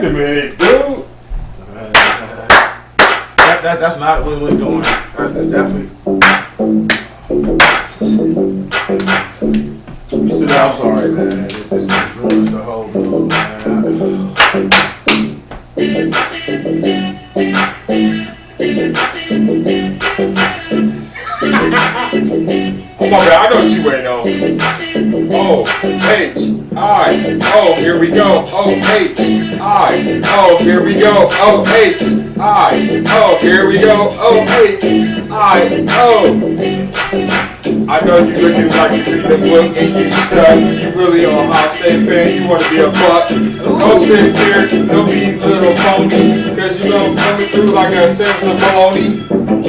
a minute, dude. That's not what we're doing. That's definitely. You said I'm sorry, man. This ruins the whole mood, man. Oh my bad, I know what you waiting on. Oh, H, I, oh, here we go. Oh, H, I, oh, here we go. Oh, H, I, oh, here we go. Oh, H, I, oh. I know you looking like you read the book and you stuck. You really a Ohio State fan, you want to be a buck. Don't sit there, don't be a little phony, cause you know I'm coming through like a sandwich of bologna.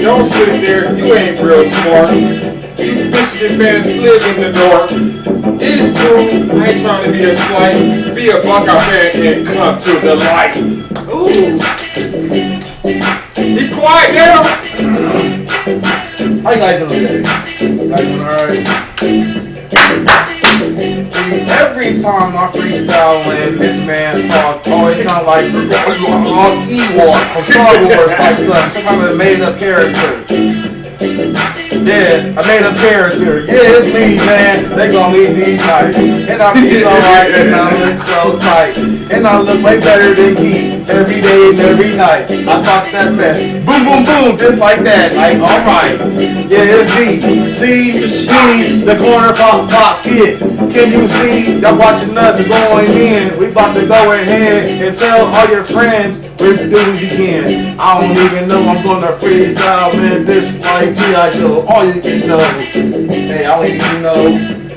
Don't sit there, you ain't real smart. You Michigan fans live in the dark. It's cool, I ain't trying to be a slight. Be a Buckeye fan and come to the light. Ooh. Be quiet now. How you guys doing today? You guys doing alright? See, every time I freestyle when this man talk, always sound like Ewok from Star Wars type stuff, some kind of made up character. Yeah, I made a character. Yeah, it's me, man. They gonna meet me nice. And I be so right, and I look so tight. And I look way better than Keith every day and every night. I talk that mess. Boom, boom, boom, just like that. Like, alright. Yeah, it's me. See, me, the corner pop kid. Can you see? Y'all watching us going in. We about to go ahead and tell all your friends where do we begin. I don't even know I'm gonna freestyle, man. This like G.I. Joe. All you can know. Hey, I don't even know.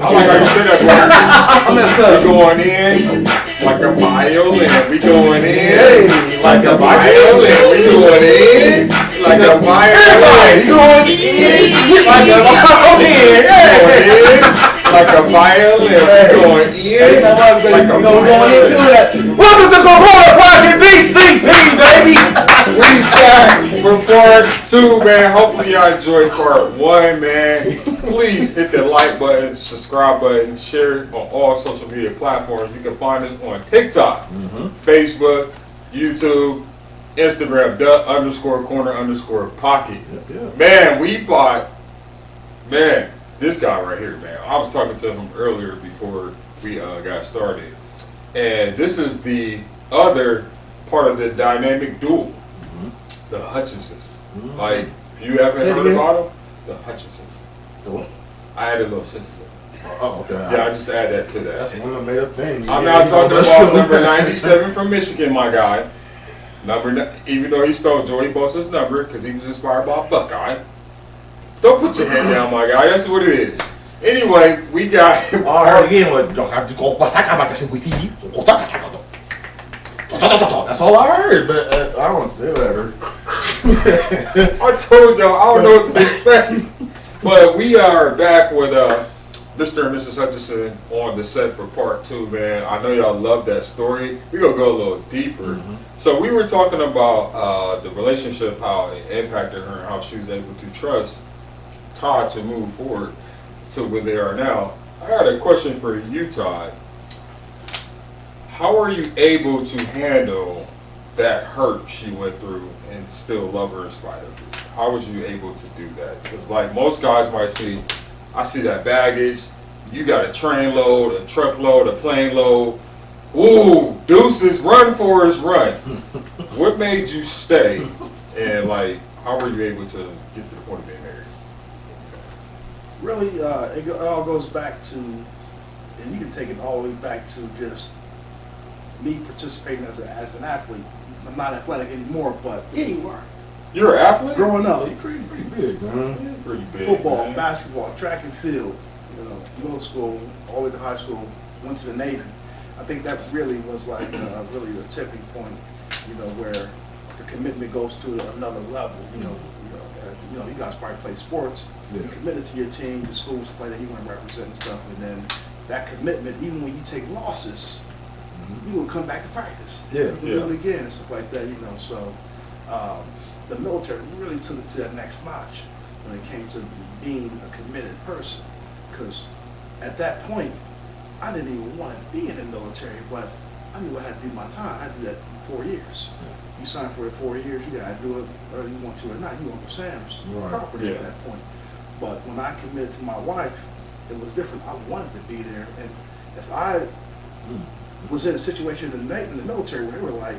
I like how you said that, bro. I messed up. We going in like a violin. We going in Hey, like a violin. We going in like a violin. Everybody going in like a violin. Going in like a violin. We going in Hey, you know what? like a We're going into violin. that. Welcome to Corona Pocket BCP, baby. We back for part 2, man. Hopefully y'all enjoyed part 1, man. Please hit the like button, subscribe button, share on all social media platforms. You can find us on TikTok, Facebook, YouTube, Instagram, _corner_pocket. Man, we bought, man, this guy right here, man. I was talking to him earlier before we got started. And this is the other part of the dynamic duel, the Hutchinsons. Like, if you haven't heard about them, the Hutchinsons. The what? I added a little sentence. Oh, okay. Yeah, I just add that to that. That's one of the made up things. I'm not talking about number 97 from Michigan, my guy. Even though he stole Joey Bosa's number because he was inspired by Buckeye. Don't put your hand down, my guy. That's what it is. Anyway, we got. I heard again what that's all I heard, but I don't whatever. I told y'all, I don't know what to expect. But we are back with Mr. and Mrs. Hutchinson on the set for part 2, man. I know y'all love that story. We're going to go a little deeper. So we were talking about the relationship, how it impacted her, and how she was able to trust Todd to move forward to where they are now. I got a question for you, Todd. How are you able to handle that hurt she went through and still love her in spite of it? How was you able to do that? Because like most guys might see, I see that baggage, you got a train load, a truck load, a plane load. Ooh, deuces, run Forrest, run. What made you stay? And like, how were you able to get to the point of being married? Really, it all goes back to, and you can take it all the way back to just me participating as an athlete. I'm not athletic anymore, but anywhere. You're an athlete? Growing up, Pretty big, man. Yeah, pretty big. football, man. basketball, track and field, middle school, all the way to high school, went to the Navy. I think that really was like really the tipping point, where the commitment goes to another level. You guys probably play sports. Yeah. You're committed to your team, your school, stuff like that. You want to represent and stuff, and then that commitment, even when you take losses, you will come back to practice. Yeah. You do it again and stuff like that. So the military really took it to that next notch when it came to being a committed person. Because at that point, I didn't even want to be in the military, but I knew I had to do my time. I had to do that for 4 years. You sign for it 4 years, you gotta do it whether you want to or not. You want for Sam's property at that point. But when I committed to my wife, it was different. I wanted to be there, and if I was in a situation in the military where they were like,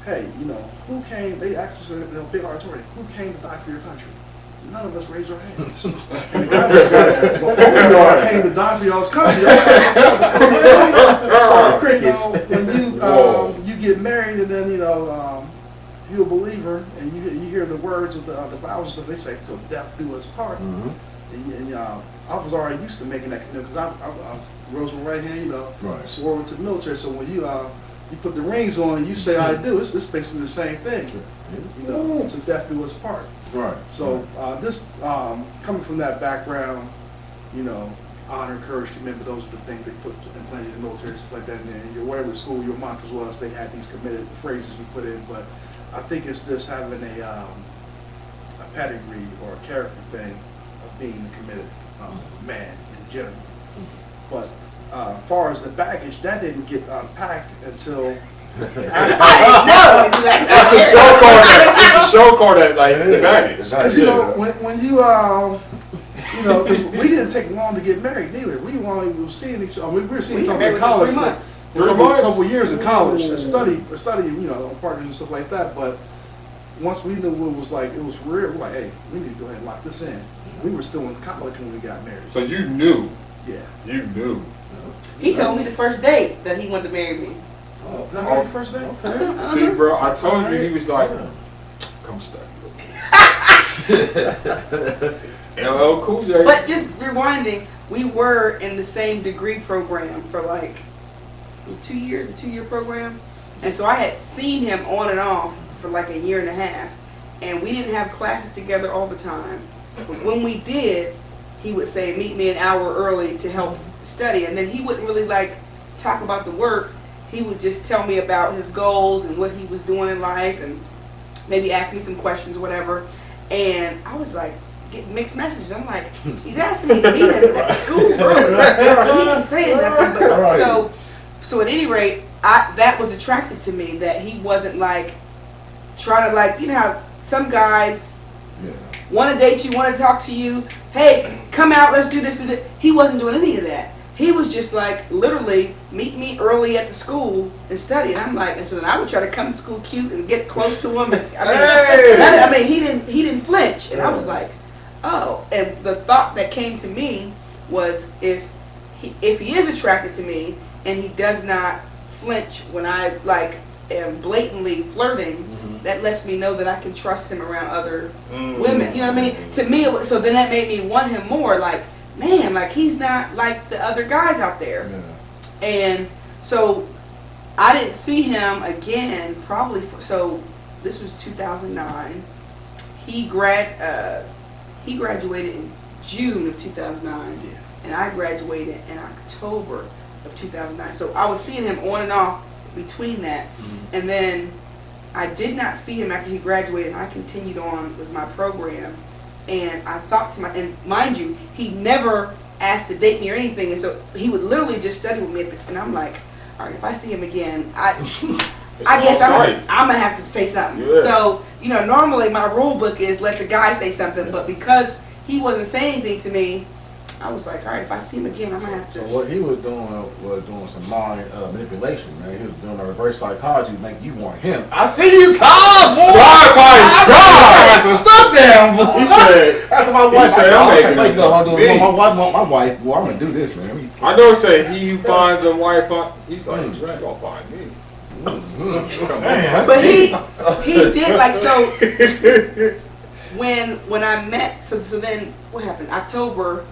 hey, you know, who came, they asked us in a big auditorium, who came to die for your country? None of us raised our hands. And the guy was like, well, I came to die for y'all's country. So, crickets. When you get married and then, you know, you're a believer and you hear the words of the vows that they say, till death do us part. And I was already used to making that commitment because I rose my right hand, you know, swore into the military. So when you put the rings on and you say I do, it's basically the same thing. You know, till death do us part. Right. So this coming from that background, you know, honor, courage, commitment, those are the things they put in place in the military, stuff like that. And then your whatever school your mantras was, they had these committed phrases you put in. But I think it's just having a pedigree or a character thing of being a committed man in general. But as far as the baggage, that didn't get unpacked until It's a show called that, like, the baggage. Because, you know, when you know, because we didn't take long to get married neither. We were seeing each other. We were seeing each other in college. 3 months. For a couple of years in college, study, you know, partners and stuff like that. But once we knew it was like, it was real, we're like, hey, we need to go ahead and lock this in. We were still in college when we got married. So you knew. Yeah. You knew. He told me the first date that he wanted to marry me. Oh, did I tell you the first day? Okay. See, bro, I told you he was like, come study with me. LL Cool J. But just rewinding, we were in the same degree program for like 2 years, a 2-year program. And so I had seen him on and off for like a year and a half. And we didn't have classes together all the time. But when we did, he would say, meet me an hour early to help study. And then he wouldn't really like talk about the work. He would just tell me about his goals and what he was doing in life and maybe ask me some questions or whatever. And I was like, getting mixed messages. I'm like, he's asking me to meet him at school early. He ain't saying nothing. But, so at any rate, that was attractive to me, that he wasn't like trying to, like, you know how some guys want to date you, want to talk to you, hey, come out, let's do this and that. He wasn't doing any of that. He was just like, literally, meet me early at the school and study. And I'm like, and so then I would try to come to school cute and get close to him. And, I mean, he didn't flinch. And I was like, oh. And the thought that came to me was, if he is attracted to me and he does not flinch when I like am blatantly flirting, that lets me know that I can trust him around other women. You know what I mean? To me, so then that made me want him more. Like, man, like he's not like the other guys out there. And so I didn't see him again probably so this was 2009. He graduated in June of 2009, and I graduated in October of 2009. So I was seeing him on and off between that, and then I did not see him after he graduated, and I continued on with my program. And I thought to and mind you, he never asked to date me or anything, and so he would literally just study with me, and I'm like, all right, if I see him again, I guess I'm gonna have to say something. So, you know, normally my rule book is let the guy say something, but because he wasn't saying anything to me, I was like, all right, if I see him again, I'm gonna have to. So what he was doing some mind manipulation, man. He was doing a reverse psychology to make you want him. I see you, Tom, boy. God, stop down, boy. He said, that's what my wife said. I'm making my wife, boy, I'm gonna do this, man. I know it said he who finds a wife, he's like, you gonna find me. But he did like, so when I met, so then what happened? October,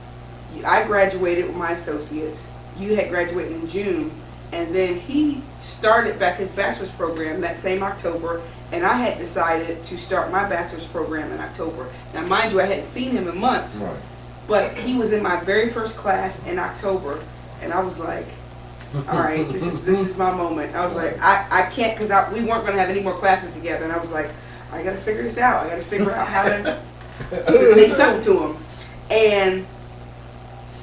I graduated with my associates. You had graduated in June, and then he started back his bachelor's program that same October, and I had decided to start my bachelor's program in October. Now, mind you, I hadn't seen him in months, but he was in my very first class in October, and I was like, all right, this is my moment. I was like, I can't, because we weren't going to have any more classes together, and I was like, I got to figure this out. I got to figure out how to say something to him. And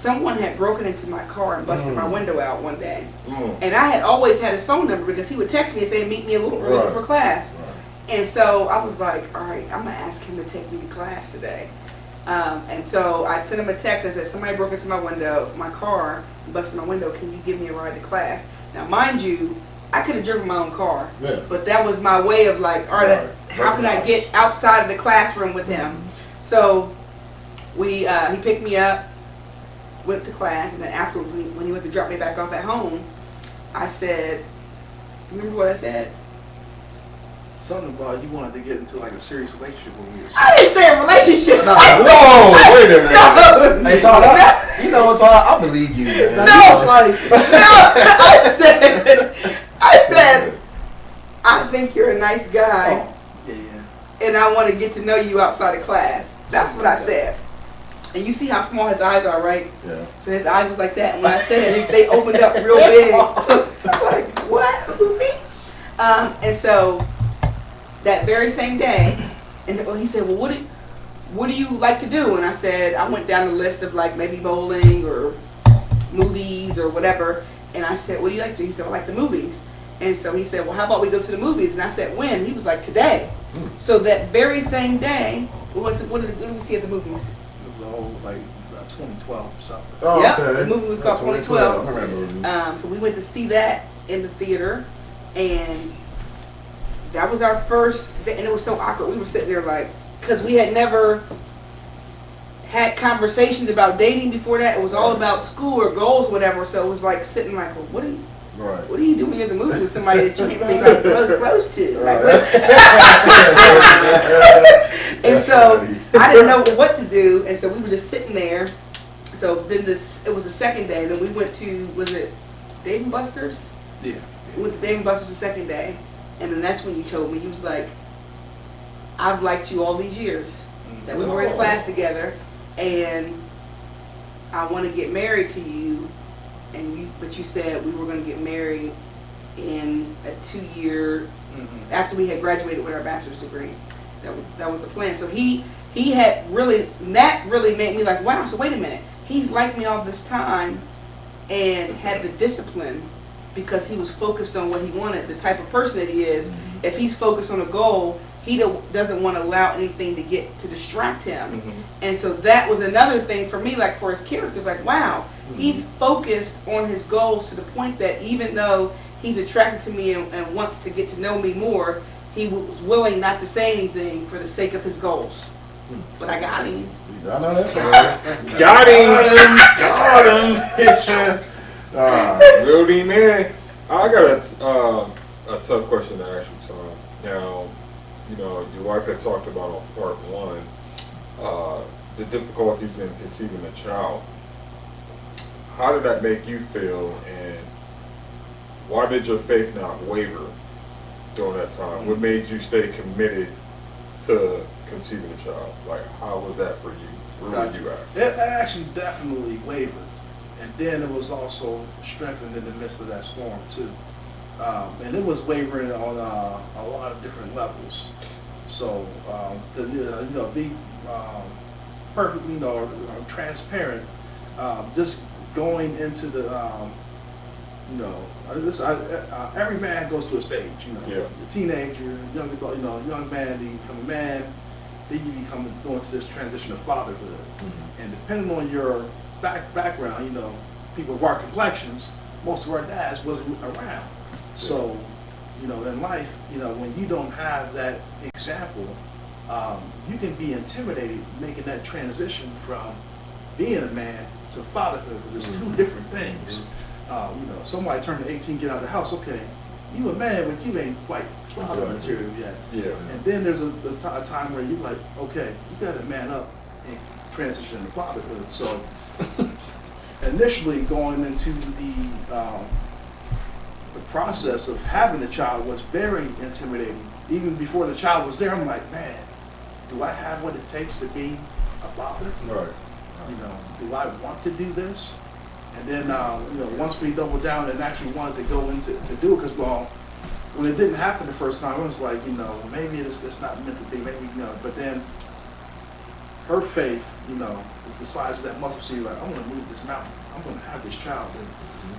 someone had broken into my car and busted my window out one day. Mm. And I had always had his phone number because he would text me and say, meet me a little early for class. And so I was like, all right, I'm going to ask him to take me to class today. And so I sent him a text and said, somebody broke into my car, busted my window, can you give me a ride to class? Now, mind you, I could have driven my own car, but that was my way of like, all right, how can I get outside of the classroom with him? So he picked me up, went to class, and then afterwards, when he went to drop me back off at home, I said, remember what I said? Something about you wanted to get into like a serious relationship with me. I didn't say a relationship. No. Whoa, wait a minute. No. Hey, Todd, you know what, Todd? I believe you, man. No. It's like, I said, I think you're a nice guy, yeah. and I want to get to know you outside of class. That's what I said. And you see how small his eyes are, right? Yeah. So his eyes was like that. And when I said it, they opened up real big. Like, what? Who, me? And so that very same day, and he said, well, what do you like to do? And I said, I went down the list of like maybe bowling or movies or whatever. And I said, what do you like to do? He said, I like the movies. And so he said, well, how about we go to the movies? And I said, when? He was like, today. So that very same day, what did we see at the movies? It was all like 2012 or something. Oh, Yep, okay. the movie was called 2012. I remember that movie. So we went to see that in the theater, and that was our first, and it was so awkward. We were sitting there like, because we had never had conversations about dating before that. It was all about school or goals, whatever. So it was like sitting like, well, what are you doing in the movie with somebody that you ain't really like close to? Like, and so I didn't know what to do, and so we were just sitting there. So then it was the second day. Then we went to, was it Dave and Buster's? Yeah. We went to Dave and Buster's the second day, and then that's when you told me, you was like, I've liked you all these years that we were in class together, and I want to get married to you. But you said we were going to get married in a 2-year after we had graduated with our bachelor's degree. That was the plan. So he had really, that really made me like, wow. So wait a minute, he's liked me all this time and had the discipline because he was focused on what he wanted. The type of person that he is, if he's focused on a goal, he doesn't want to allow anything to distract him. And so that was another thing for me, like for his character, it's like, wow, he's focused on his goals to the point that even though he's attracted to me and wants to get to know me more, he was willing not to say anything for the sake of his goals. But I got him. I know that. Got him. Rudy, man. I got a tough question to ask you, Tom. Now, you know, your wife had talked about on part one the difficulties in conceiving a child. How did that make you feel, and why did your faith not waver during that time? What made you stay committed to conceiving a child? Like, how was that for you? Where were you at? It actually definitely wavered. And then it was also strengthened in the midst of that storm, too. And it was wavering on a lot of different levels. So, to be perfectly transparent, just going into the, every man goes through a stage, Yeah. a teenager, young adult, young man, then you become a man, then you become going to this transition of fatherhood. And depending on your background, people of our complexions, most of our dads wasn't around. So, in life, when you don't have that example, you can be intimidated making that transition from being a man to fatherhood. There's two different things. Somebody turned 18, get out of the house, okay, you a man, but you ain't quite father material yet. Yeah. And then there's a time where you're like, okay, you got to man up and transition to fatherhood. So initially going into the process of having a child was very intimidating. Even before the child was there, I'm like, man, do I have what it takes to be a father? Right. Do I want to do this? And then, once we doubled down and actually wanted to go into to do it, because when it didn't happen the first time, it was like, maybe it's not meant to be, maybe, but then her faith, you know, is the size of that muscle. So you're like, I'm gonna move this mountain. I'm gonna have this child. And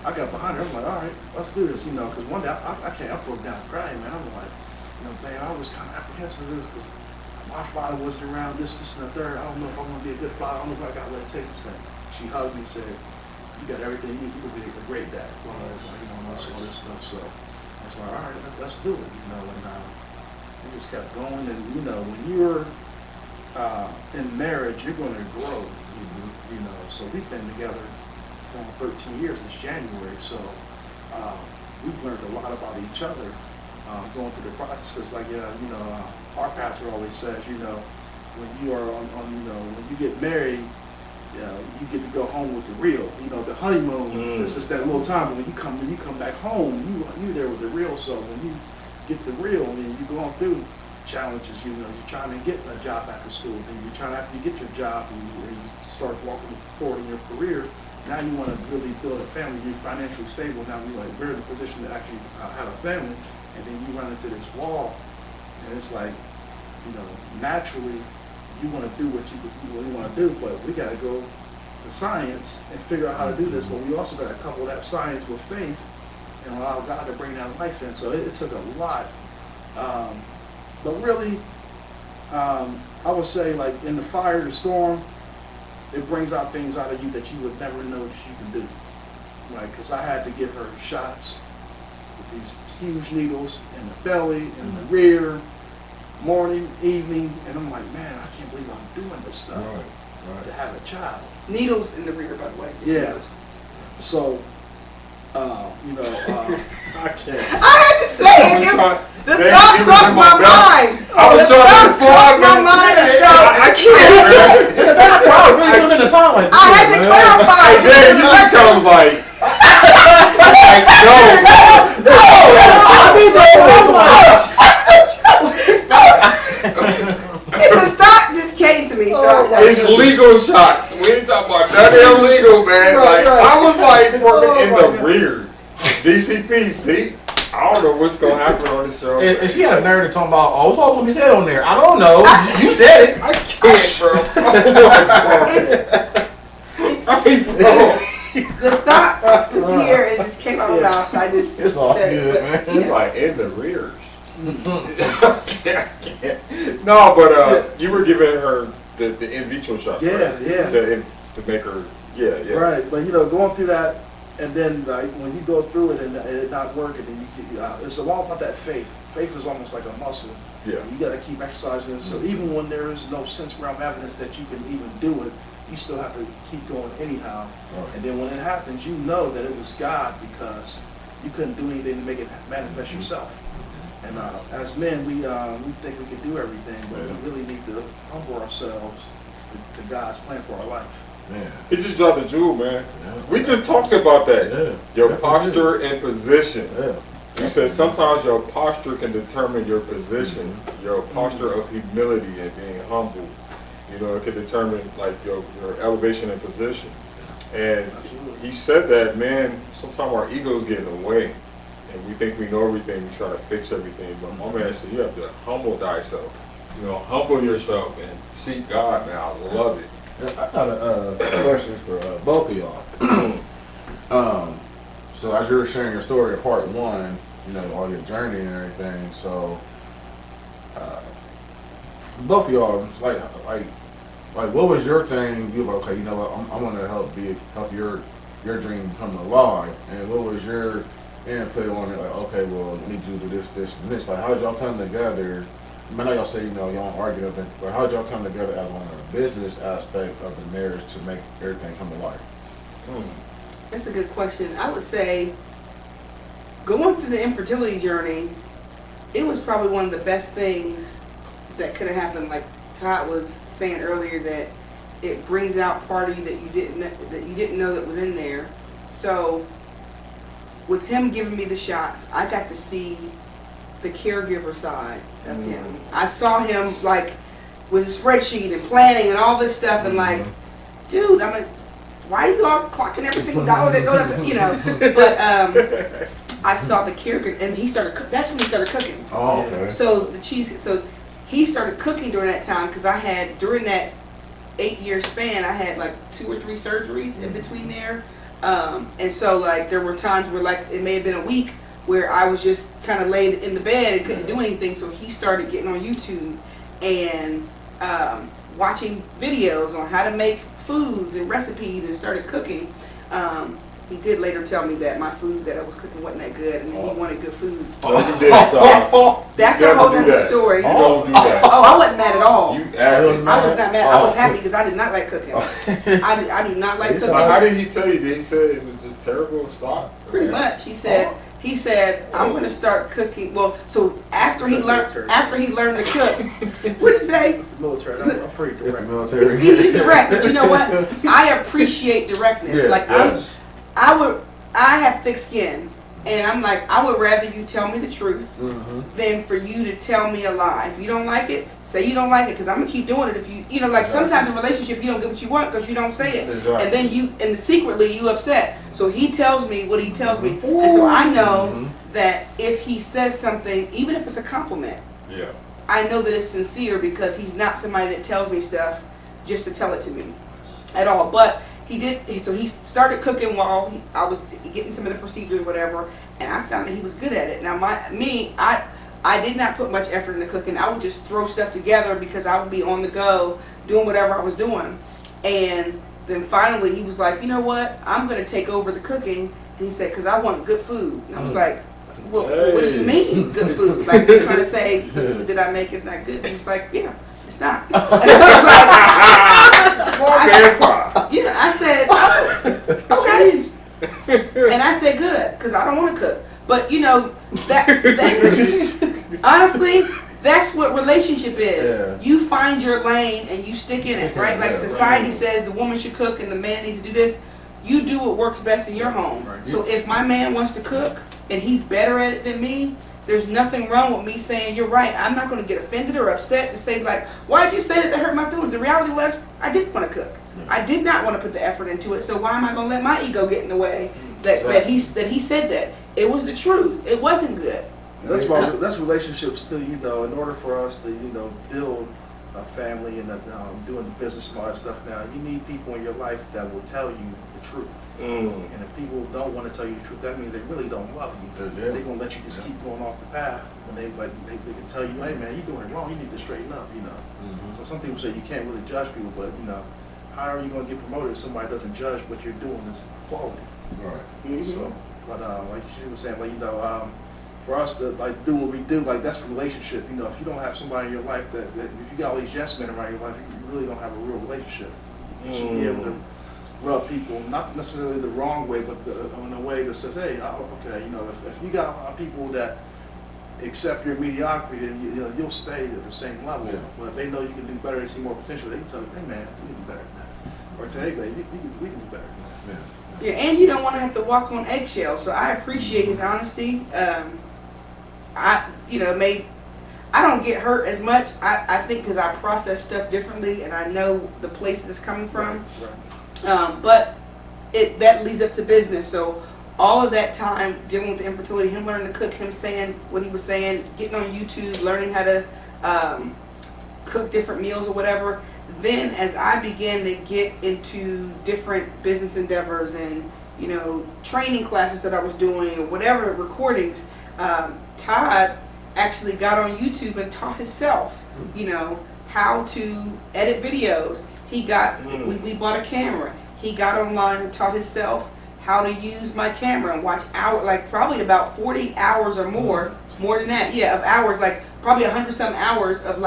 I got behind her. I'm like, all right, let's do this. You know, because one day I can't. I broke down crying, man. I'm like, you know, man, I was kind of apprehensive of this because my father wasn't around. This, and the third. I don't know if I'm gonna be a good father. I don't know if I got what it takes. She hugged me and said, "You got everything you need. You can be a great dad." You know, all this stuff. So I was like, all right, let's do it. You know, and we just kept going. And you know, when you're in marriage, you're going to grow. You know, so we've been together for 13 years this January. So we've learned a lot about each other going through the process. Because, like, you know, our pastor always says, you know, when you are you know, when you get married, you know, you get to go home with the real. You know, the honeymoon is just that little time. But when you come back home, you're there with the real. So when you get the real, and you're going through challenges, you know, you're trying to get a job after school, and you're trying, after you get your job and you start walking forward in your career, now you want to really build a family, you're financially stable, now you're like, we're in a position to actually have a family, and then you run into this wall, and it's like, you know, naturally, you want to do what you really want to do, but we got to go to science and figure out how to do this, but we also got to couple that science with faith and allow God to bring that life in, so it took a lot. But really, I would say, like, in the fire, the storm, it brings out things out of you that you would never know that you can do. Like, because I had to give her shots with these huge needles in the belly, in the rear, morning, evening, and I'm like, man, I can't believe I'm doing this stuff to have a child. Needles in the rear, by the way. Yeah. So, you know, I can't. I had to say it. The Man, thought it was crossed in my my belly. mind. I was The trying thought to crossed my fly, mind, and so I can't, man. In the back, I was really doing in the time like I had to clarify. Hey, man, you just kind of like, The thought just came to me, so it's legal shots. We ain't talking about nothing illegal, man. Right, Like, right. I was like working Oh, in my the God. rear. DCP, see? I don't know what's gonna happen on this show. And she had a nerve to talk about, oh, what's all gonna be said on there? I don't know. You said it. I can't, bro. Oh, my God. the thought was here and it just came out of my mouth, so I just It's all said good, it. man. It's like in the rears. No, but you were giving her the in vitro shot. Yeah, right? yeah. To make her, yeah. Right, but you know, going through that, and then like when you go through it and it not working, and it's all about that faith. Faith is almost like a muscle. Yeah. You got to keep exercising it. So even when there is no sense realm evidence that you can even do it, you still have to keep going anyhow. Right. And then when it happens, you know that it was God because you couldn't do anything to make it manifest yourself. And as men, we think we can do everything, but we really need to humble ourselves to God's plan for our life. Man. He just dropped a jewel, man. Yeah. We just talked about that. Yeah. Your Definitely. posture and position. Yeah. You said sometimes your posture can determine your position. Your posture of humility and being humble. You know, it can determine like your elevation and position. And he said that, man, sometimes our egos get in the way. And we think we know everything, we try to fix everything. But my man said you have to humble thyself. You know, humble yourself and seek God, man. I love it. I got a question for both of y'all. So as you were sharing your story of part one, you know, all your journey and everything, so both of y'all, like what was your thing? You were like, okay, you know what, I want to help your dream come alive, and what was your input on it? Like, okay, well, we need to do this, and this. Like, how did y'all come together? I know y'all say, you know, y'all don't argue nothing, but how did y'all come together as on a business aspect of the marriage to make everything come to life? That's a good question. I would say going through the infertility journey, it was probably one of the best things that could have happened. Like Todd was saying earlier, that it brings out part of you that you didn't know that was in there. So with him giving me the shots, I got to see the caregiver side of him. I saw him like with a spreadsheet and planning and all this stuff, and like, dude, I'm like, why are you all clocking every single dollar that goes up, you know? But I saw the caregiver, and he started. That's when he started cooking. Oh, okay. So the cheese. So he started cooking during that time because I had during that 8-year span, I had like 2 or 3 surgeries in between there. And so like there were times where like it may have been a week where I was just kind of laid in the bed and couldn't do anything. So he started getting on YouTube and watching videos on how to make foods and recipes and started cooking. He did later tell me that my food that I was cooking wasn't that good and he wanted good food. Oh, you did, Ty. That's You a whole never do other that. story. You don't do that. Oh, I wasn't mad at all. You acted. I was not mad. I was happy because I did not like cooking. I do not like So how cooking. did he tell you? Did he say it was just terrible? Stop. Pretty much. He said I'm going to start cooking. Well, so after he learned to cook. What did you say? It's the military. I'm pretty It's the direct. military. He's direct, but you know what? I appreciate directness. Yeah, like yes. I have thick skin, and I'm like, I would rather you tell me the truth than for you to tell me a lie. If you don't like it, say you don't like it, because I'm gonna keep doing it. If you know, like sometimes in a relationship you don't get what you want because you don't say it, Exactly. and then and secretly you upset. So he tells me what he tells me, and so I know that if he says something, even if it's a compliment, Yeah. I know that it's sincere because he's not somebody that tells me stuff just to tell it to me at all. But he did, so he started cooking while I was getting some of the procedures or whatever, and I found that he was good at it. Now I did not put much effort into cooking. I would just throw stuff together because I would be on the go doing whatever I was doing. And then finally he was like, you know what, I'm going to take over the cooking. And he said, because I want good food. And I was like, well, what do you mean good food? Like you're trying to say the food that I make is not good? And he was like, yeah, it's not. And I was like, Come on, man, Ty. yeah, I said, oh, okay. And I said, good, because I don't want to cook. But, you know, that honestly, that's what relationship is. Yeah. You find your lane and you stick in it, right? Like Yeah, society right. says the woman should cook and the man needs to do this. You do what works best in your home. Right. So if my man wants to cook and he's better at it than me, there's nothing wrong with me saying, you're right. I'm not going to get offended or upset to say, like, why did you say that to hurt my feelings? The reality was, I didn't want to cook. I did not want to put the effort into it, so why am I going to let my ego get in the way that he said that? It was the truth. It wasn't good. That's relationships too. You know, in order for us to build a family and doing the business and all that stuff. Now you need people in your life that will tell you the truth. And if people don't want to tell you the truth, that means they really don't love you. Yeah. They're gonna let you just keep going off the path when they can tell you, hey man, you're doing it wrong. You need to straighten up. You know. So some people say you can't really judge people, but how are you gonna get promoted if somebody doesn't judge what you're doing is quality? Right. So, but like she was saying, like for us to like do what we do, like that's a relationship. You know, if you don't have somebody in your life that if you got all these yes men around your life, you really don't have a real relationship. You should be able to rub people, not necessarily the wrong way, but in a way that says, hey, okay, if you got a lot of people that accept your mediocrity, then you'll stay at the same level. Yeah. But if they know you can do better, they see more potential, they can tell you, hey man, you can do better than that. Or say, hey man, we can do better than that. Yeah. Yeah, and you don't want to have to walk on eggshells. So I appreciate his honesty. I don't get hurt as much. I think because I process stuff differently and I know the place that it's coming from. Right. But that leads up to business. So all of that time dealing with the infertility, him learning to cook, him saying what he was saying, getting on YouTube, learning how to cook different meals or whatever. Then as I began to get into different business endeavors and training classes that I was doing or whatever, recordings, Todd actually got on YouTube and taught himself how to edit videos. He got we bought a camera. He got online and taught himself how to use my camera and watch probably about 40 hours or more than that, of hours, like probably 100-some hours of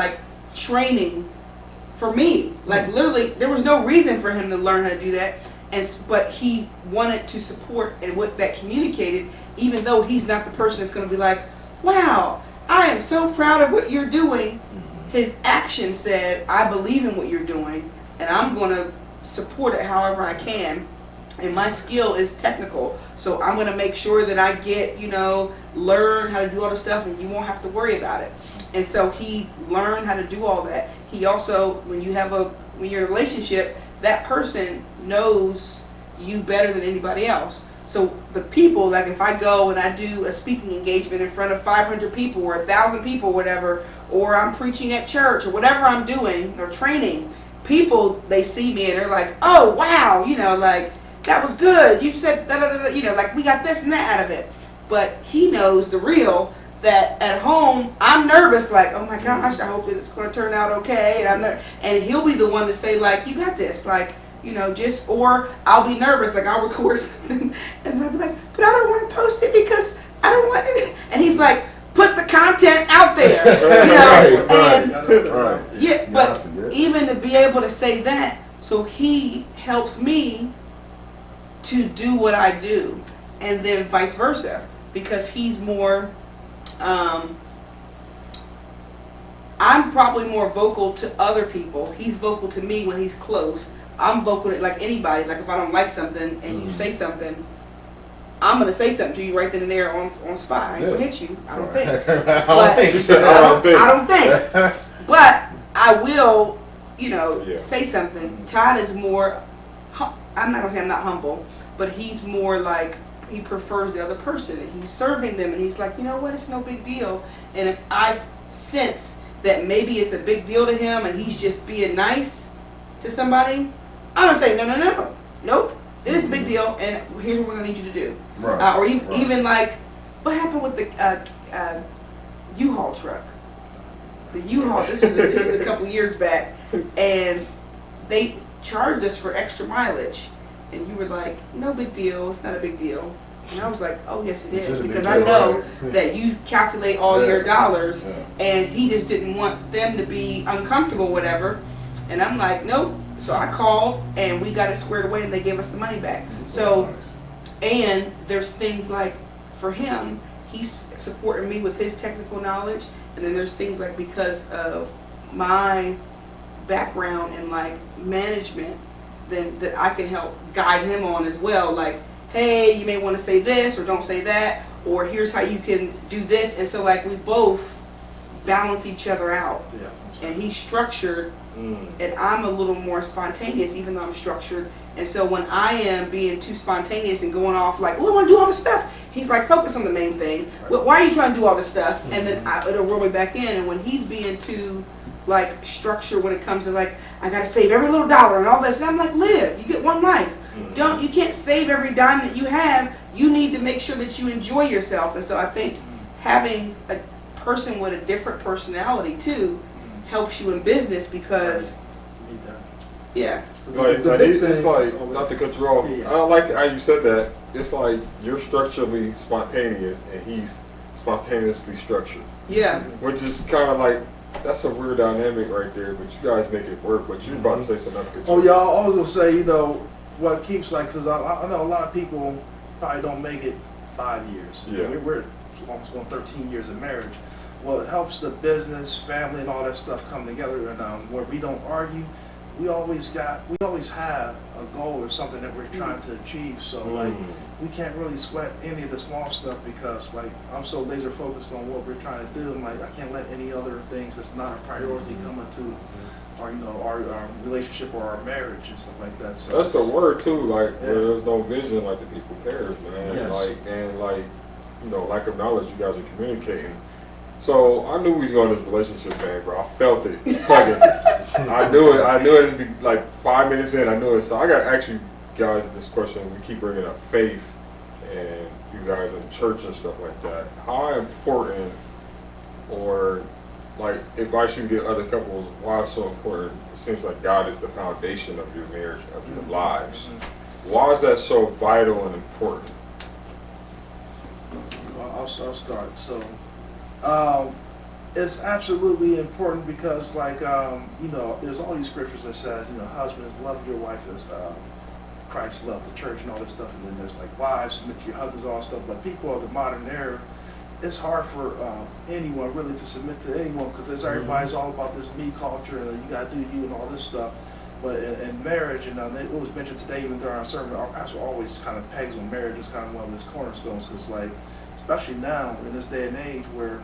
training for me. Literally, there was no reason for him to learn how to do that, but he wanted to support and what that communicated, even though he's not the person that's going to be like, wow, I am so proud of what you're doing. His action said, I believe in what you're doing, and I'm going to support it however I can. And my skill is technical, so I'm going to make sure that I get, learn how to do all the stuff, and you won't have to worry about it. And so he learned how to do all that. He also, when you're in a relationship, that person knows you better than anybody else. So the people, if I go and I do a speaking engagement in front of 500 people or 1,000 people, whatever, or I'm preaching at church or whatever I'm doing or training, people, they see me and they're like, oh wow, you know, like that was good. You said da da da, you know, like we got this and that out of it. But he knows the real. That at home I'm nervous, like, oh my gosh, I hope it's going to turn out okay, and he'll be the one to say like, you got this, like, you know, just, or I'll be nervous, like I'll record something and I'll be like, but I don't want to post it because I don't want it, and he's like, put the content out there, you know, and Right. yeah, but Yes, yes. even to be able to say that, so he helps me to do what I do, and then vice versa, because he's more, I'm probably more vocal to other people. He's vocal to me when he's close. I'm vocal to like anybody. Like if I don't like something and you say something, I'm gonna say something to you right then and there on spot. I ain't gonna hit you. I don't think. He said, I don't think. I don't think. But I will, you know, Yeah. say something. Todd is more, I'm not gonna say I'm not humble, but he's more like, he prefers the other person. And he's serving them and he's like, you know what, it's no big deal. And if I sense that maybe it's a big deal to him and he's just being nice to somebody, I'm gonna say, no. Nope, it is a big deal and here's what we're gonna need you to do. Right. Or Right. even like, what happened with the U-Haul truck? The U-Haul, this was a couple years back, and they charged us for extra mileage. And you were like, no big deal, it's not a big deal. And I was like, oh yes it It's is, just a big because deal, I know right. that you calculate all Yeah. your dollars, Yeah. and he just didn't want them to be uncomfortable, whatever. And I'm like, nope. So I called, and we got it squared away, and they gave us the money back. So, and there's things like, for him, he's supporting me with his technical knowledge, and then there's things like, because of my background in like management, then that I can help guide him on as well. Like, hey, you may want to say this or don't say that, or here's how you can do this. And so like we both balance each other out. Yeah. And he's structured and I'm a little more spontaneous, even though I'm structured. And so when I am being too spontaneous and going off like, oh, I want to do all this stuff, he's like, focus on the main thing. Well, why are you trying to do all this stuff? And then it'll roll me back in. And when he's being too like structured when it comes to like, I gotta save every little dollar and all this, and I'm like, live, you get one life. You can't save every dime that you have. You need to make sure that you enjoy yourself. And so I think having a person with a different personality too helps you in business, because Need that. yeah, Like, The like big it's thing- like, oh, not to cut you off, Yeah. I don't like how you said that. It's like you're structurally spontaneous and he's spontaneously structured. yeah, Which is kind of like, that's a weird dynamic right there, but you guys make it work. But you're about to say something. Oh, y'all always gonna say, you know, what keeps like, because I know a lot of people probably don't make it 5 years. Yeah. We're almost going 13 years of marriage. Well, it helps the business, family, and all that stuff come together. And where we don't argue, we always have a goal or something that we're trying to achieve. So like, we can't really sweat any of the small stuff, because like I'm so laser focused on what we're trying to do. I'm like, I can't let any other things that's not a priority come into our, you know, our relationship or our marriage and stuff like that. So That's the word too. Like, Yeah. where there's no vision, like the people cares, man. Yes. Like, and like, you know, lack of knowledge. You guys are communicating. So I knew we was going to this relationship, man, bro. I felt it tugging. I knew it. I knew it. It'd be like 5 minutes in. I knew it. So I got to ask you guys this question. We keep bringing up faith, and you guys in church and stuff like that. How important, or like advice you can give other couples, why it's so important? It seems like God is the foundation of your marriage, of your lives. Why is that so vital and important? Well, I'll start. So, it's absolutely important because, like, you know, there's all these scriptures that says, you know, husbands, love your wife as Christ loved the church and all this stuff. And then there's like, wives, submit to your husbands, all this stuff. But people of the modern era, it's hard for anyone really to submit to anyone, because everybody's all about this me culture and you got to do you and all this stuff. But in marriage, and it was mentioned today even during our sermon, our pastor always kind of pegs on marriage as kind of one of his cornerstones, because like, especially now in this day and age where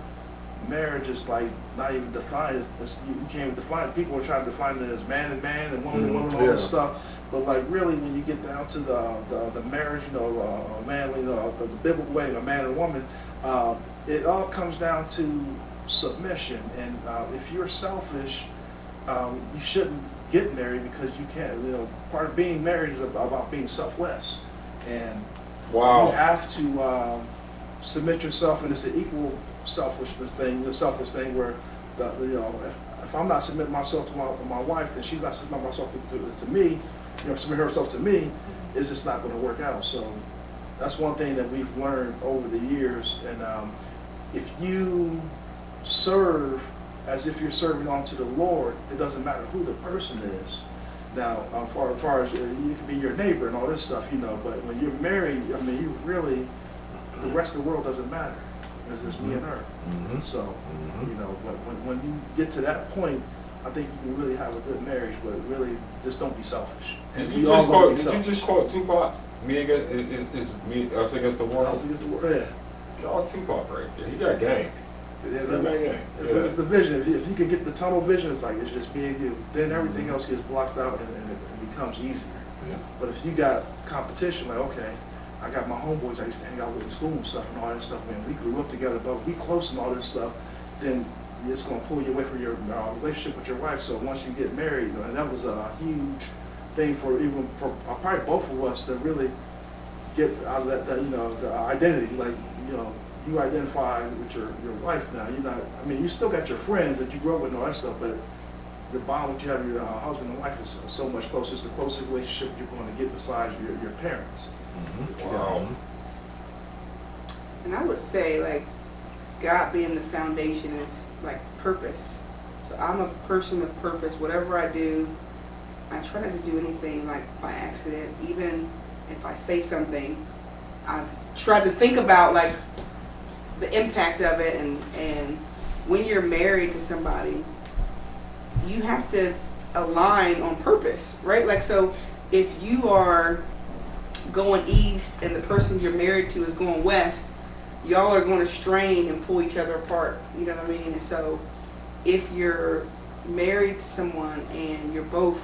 marriage is like not even defined as you can't even define it. People are trying to define it as man and woman and woman, all this stuff. But like really, when you get down to the marriage, you know, a man, you know, the biblical way, a man and a woman, it all comes down to submission. And if you're selfish, you shouldn't get married because you can't, part of being married is about being selfless. And you Wow. have to submit yourself, and it's an equal selfish thing where, if I'm not submitting myself to my wife, then she's not submitting herself to me, submit herself to me, it's just not going to work out. So that's one thing that we've learned over the years. And if you serve as if you're serving unto the Lord, it doesn't matter who the person is. Now, as far as you can be your neighbor and all this stuff, but when you're married, you really, the rest of the world doesn't matter. It's just me and her. Mhm. So, but when you get to that point, I think you can really have a good marriage, but really just don't be selfish. Did We you all just gonna quote? be Did you selfish. just quote Tupac? Me against is me us against the world. That's against the word. That was Tupac right there. He got game. Yeah. He got game. It's the vision. If you can get the tunnel vision, it's like it's just me and you. Then everything else gets blocked out and it becomes easier. Yeah. But if you got competition, like, okay, I got my homeboys I used to hang out with in school and stuff and all that stuff, man, we grew up together, but we close and all this stuff, then it's going to pull you away from your relationship with your wife. So once you get married, and that was a huge thing for probably both of us to really get out of that the identity. Like, you identify with your wife now. You're not, you still got your friends that you grew up with and all that stuff, but the bond that you have with your husband and wife is so much closer. It's the closest relationship you're going to get besides your parents. Wow. And I would say, like, God being the foundation is like purpose. So I'm a person of purpose. Whatever I do, I try not to do anything like by accident. Even if I say something, I try to think about like the impact of it. And when you're married to somebody, you have to align on purpose, right? Like, so if you are going east and the person you're married to is going west, y'all are going to strain and pull each other apart. You know what I mean? And so if you're married to someone and you're both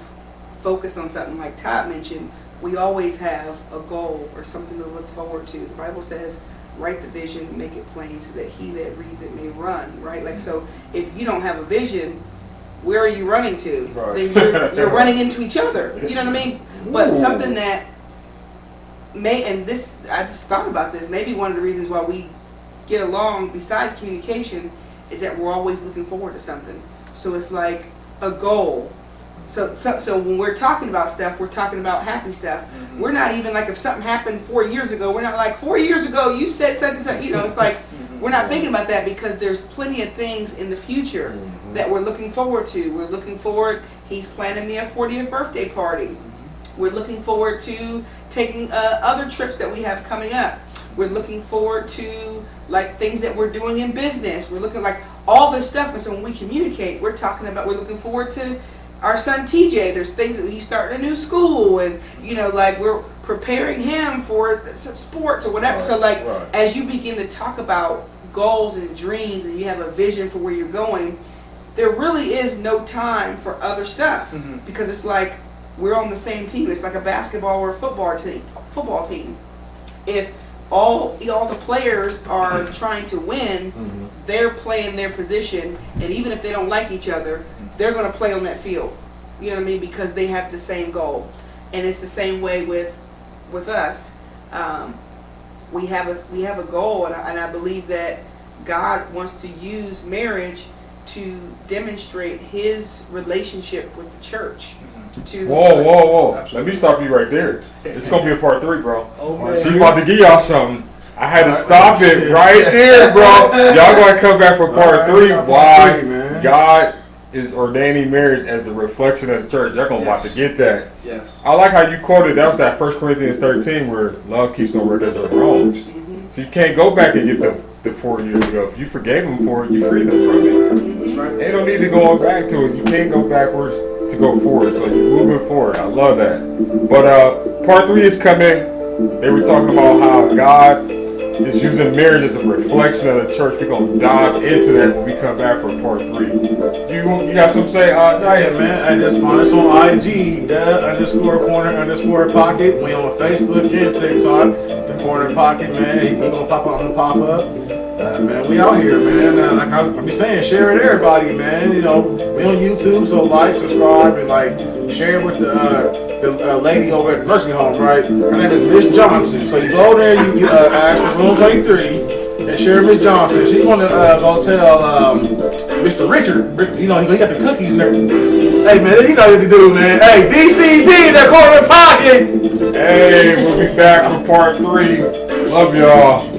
focused on something, like Todd mentioned, we always have a goal or something to look forward to. The Bible says, write the vision, make it plain so that he that reads it may run, right? Like, so if you don't have a vision, where are you running to? Right. Then you're running into each other. You know what I mean? But Ooh. something that and this, I just thought about this, maybe one of the reasons why we get along besides communication is that we're always looking forward to something. So it's like a goal. So when we're talking about stuff, we're talking about happy stuff. Mhm. We're not even like, if something happened 4 years ago, we're not like, 4 years ago you said such and such. It's like we're not thinking about that because there's plenty of things in the future that we're looking forward to. We're looking forward, he's planning me a 40th birthday party. We're looking forward to taking other trips that we have coming up. We're looking forward to like things that we're doing in business. We're looking like all this stuff. And so when we communicate, we're looking forward to our son TJ. There's things that he's starting a new school, and like we're preparing him for sports or whatever. Right, So like right. as you begin to talk about goals and dreams, and you have a vision for where you're going, there really is no time for other stuff Mhm. because it's like we're on the same team. It's like a basketball or a football team. If all the players are trying to win, they're playing their position, and even if they don't like each other, they're going to play on that field. You know what I mean? Because they have the same goal, and it's the same way with us. We have a goal, and I believe that God wants to use marriage to demonstrate His relationship with the church. To Whoa. Let Absolutely. me stop you right there. It's going to be a part 3, bro. Oh, man. She's about to give y'all something. I had to Alright, stop shit. it right there, bro. Y'all going to come back for part Alright, 3. we got part Why 3, man. God is ordaining marriage as the reflection of the church. Y'all going to about to Yes. get that. Yes. I like how you quoted, that was that 1 Corinthians 13 where love keeps no records of wrongs. Mhm. So you can't go back and get the 4 years ago. If you forgave them for it, you free them from it. That's right. They don't need to go on back to it. You can't go backwards to go forward. So you're moving forward. I love that. But part 3 is coming. They were talking about how God is using marriage as a reflection of the church. We're going to dive into that when we come back for part 3. You got something to say, Yeah, Diane? man. I just find us on IG, the_corner_pocket. We on Facebook and TikTok. The Corner Pocket, man. He gonna pop up on the pop up. Man, we out here, man. Like I be saying, share it, everybody, man. We on YouTube, so like, subscribe, and like share with the lady over at the nursing home, right? Her name is Miss Johnson. So you go there, you ask for room 33, and share Miss Johnson. She's gonna go tell Mr. Richard. You know, he got the cookies and everything. Hey man, you know what to do, man. Hey, DCP in that corner pocket. Hey, we'll be back for part 3. Love y'all.